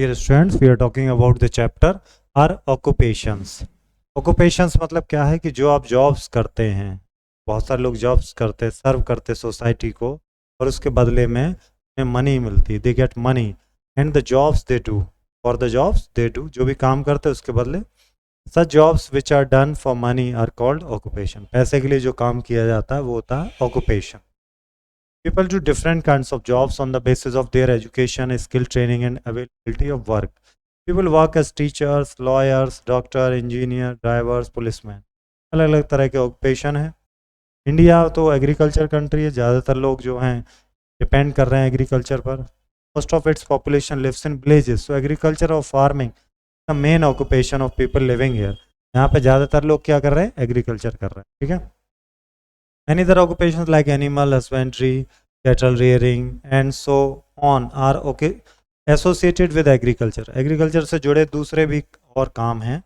Dear students, we are talking about the chapter are occupations. Occupations मतलब क्या है कि जो आप जॉब्स करते हैं, बहुत सारे लोग जॉब्स करते हैं, सर्व करते हैं सोसाइटी को और उसके बदले में उन्हें मनी मिलती है. They get money and the jobs they do for the jobs they do, जो भी काम करते हैं उसके बदले. Such jobs which are done for money are called occupation. पैसे के लिए जो काम किया जाता है वो होता है occupation. People do different kinds of jobs on the basis of their education, skill training, and availability of work. People work as teachers, lawyers, doctor, engineer, drivers, policemen. अलग अलग तरह के ऑक्यूपेशन है. इंडिया तो एग्रीकल्चर कंट्री है, ज़्यादातर लोग जो हैं डिपेंड कर रहे हैं एग्रीकल्चर पर. Most of its population lives in villages, so agriculture और farming the main occupation of people living here. यहाँ पे ज़्यादातर लोग क्या कर रहे हैं, एग्रीकल्चर कर रहे हैं. ठीक है. Many other occupations like animal husbandry, cattle rearing, and so on are associated with agriculture. Agriculture से जुड़े दूसरे भी और काम हैं.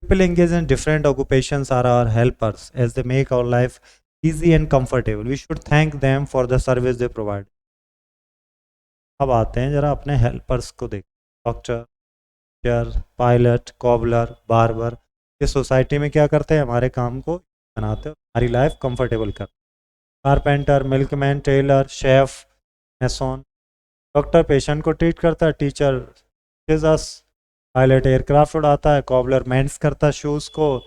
People engage in different occupations are our helpers as they make our life easy and comfortable. We should thank them for the service they provide. अब आते हैं जरा अपने हेल्पर्स को देख. Doctor, teacher, pilot, cobbler, barber, ये society में क्या करते हैं, हमारे काम को बनाते हैं, हमारी लाइफ कंफर्टेबल कर. कारपेंटर, मिल्कमैन, टेलर, शेफ, मैसन. डॉक्टर पेशेंट को ट्रीट करता है, टीचर टीचर्स, पायलट एयरक्राफ्ट उड़ाता है, कॉबलर मेंस करता है शूज़ को,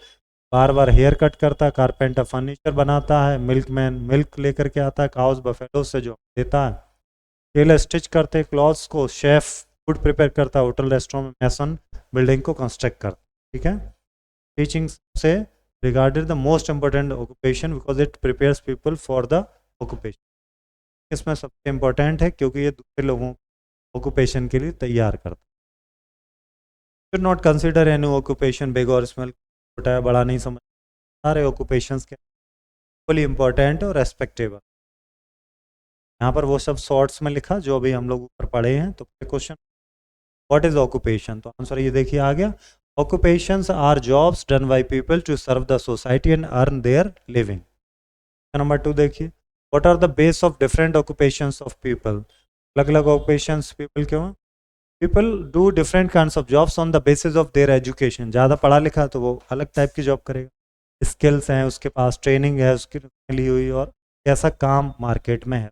बार हेयर कट करता है, कारपेंटर फर्नीचर बनाता है, मिल्कमैन मिल्क लेकर के आता है काउस बफेलो से जो देता है, टेलर स्टिच करते हैं क्लॉथ्स को, शेफ फूड प्रिपेयर करता है होटल रेस्टोरेंट में, मैसन बिल्डिंग को कंस्ट्रक्ट करता है. ठीक है. टीचिंग से regarded the most important occupation because it prepares people for the occupation. इसमें सबसे इम्पोर्टेंट है क्योंकि ये दूसरे लोगों को ऑक्यूपेशन के लिए तैयार करता है. should not consider any occupation big or small, छोटा है बड़ा नहीं समझ. सारे ऑक्यूपेशंस के फुली इम्पोर्टेंट और रेस्पेक्टेबल. यहाँ पर वो सब शॉर्ट्स में लिखा जो अभी हम लोग ऊपर पढ़े हैं. तो क्वेश्चन व्हाट इज ऑक्यूपेशन, तो आंसर ये देखिए आ गया. Occupations are jobs done by people to serve the society and earn their living. Number 2 देखिए. What are the base of different occupations of people? अलग अलग occupations people क्यों हैं? People do different kinds of jobs on the basis of their education. ज़्यादा पढ़ा लिखा तो वो अलग टाइप की जॉब करेगा. स्किल्स हैं उसके पास, ट्रेनिंग है उसकी ली हुई, और कैसा काम मार्केट में है.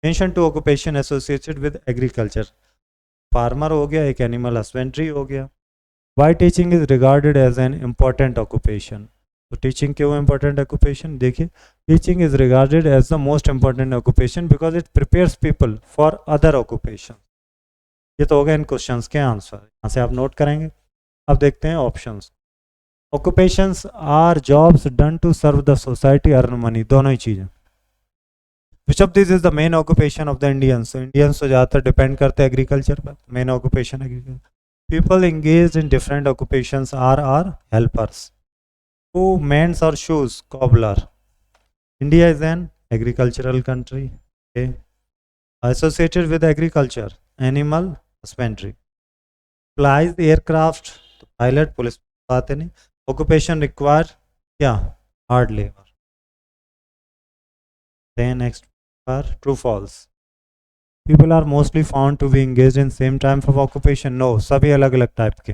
Mention to occupation associated with agriculture. Farmer हो गया, एक एनिमल हस्बेंड्री हो गया. Why teaching is regarded as an important occupation? तो टीचिंग क्यों important occupation? देखिए, teaching is regarded as the most important occupation because it prepares people for other occupation. ये तो हो गए इन क्वेश्चंस के आंसर, यहाँ से आप नोट करेंगे. अब देखते हैं options. Occupations are jobs done to serve the society, earn money, दोनों ही चीज़ें. Which of these is the main occupation of the Indians? So Indians तो ज़्यादातर डिपेंड करते हैं एग्रीकल्चर पर. Main occupation agriculture. People engaged in different occupations are helpers. Who mends our shoes? Cobbler. India is an agricultural country. Okay. Associated with agriculture, animal husbandry. Flies aircraft, pilot, police. बात नहीं. Occupation require क्या? Hard labor. Then next are true false. People are mostly found to be engaged in same type of occupation. No, सभी अलग अलग type के.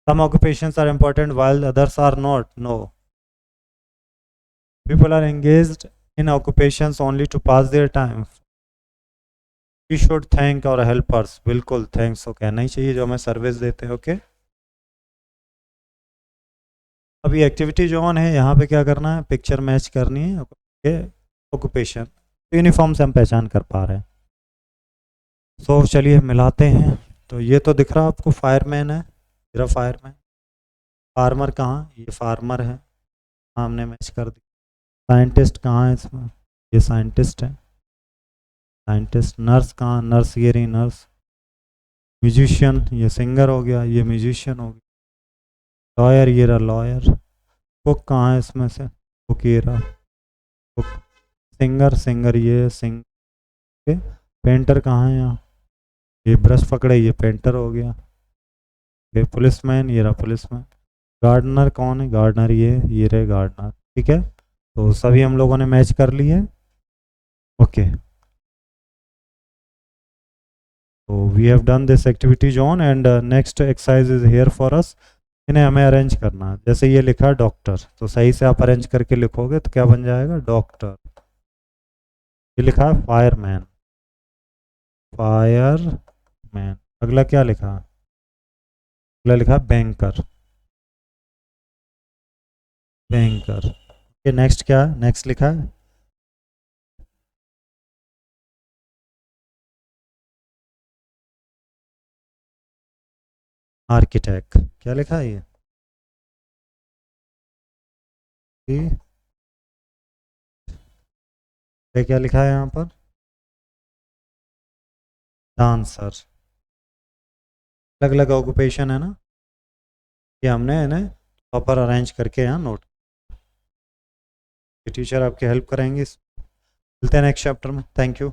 Some occupations are important while others are not. No. People are engaged in occupations only to pass their time. We should thank our helpers. बिल्कुल thanks तो कहना ही चाहिए जो हमें सर्विस देते हैं. ओके. अभी एक्टिविटी जो ऑन है यहाँ पे क्या करना है, पिक्चर मैच करनी है. ओके. ऑक्यूपेशन यूनिफॉर्म से हम पहचान कर पा रहे हैं. तो चलिए मिलाते हैं. तो ये तो दिख रहा आपको फायरमैन है, मेरा फायरमैन. फार्मर कहाँ, ये फार्मर है, हमने मैच कर दी. साइंटिस्ट कहाँ है इसमें, ये साइंटिस्ट है, साइंटिस्ट. नर्स कहाँ, नर्स ये रही नर्स. म्यूजिशियन ये सिंगर हो गया, ये म्यूजिशियन हो गया. लॉयर ये रहा लॉयर. कुक कहाँ है इसमें से, कुक ये रहा कुक. सिंगर सिंगर ये सिंग. पेंटर कहाँ है यहाँ, ये ब्रश पकड़े, ये पेंटर हो गया. ये पुलिसमैन ये रहा पुलिसमैन. गार्डनर कौन है, गार्डनर ये रहे गार्डनर. ठीक है. तो सभी हम लोगों ने मैच कर लिए. ओके. तो we have done this activities on and next exercise is here for us. इन्हें हमें अरेंज करना है। जैसे ये लिखा है डॉक्टर, तो सही से आप अरेंज करके लिखोगे तो क्या बन जाएगा, डॉक्टर। ये लिखा है फायरमैन, फायरमैन। अगला क्या लिखा है, अगला लिखा है बैंकर, बैंकर। ये नेक्स्ट क्या है, नेक्स्ट लिखा है आर्किटेक्ट। क्या लिखा है ये क्या लिखा है यहाँ पर, डांसर। अलग अलग ऑक्यूपेशन है ना, ये हमने इन्हें प्रॉपर अरेंज करके यहाँ नोट। टीचर आपकी हेल्प करेंगे। मिलते हैं नेक्स्ट चैप्टर में। Thank you.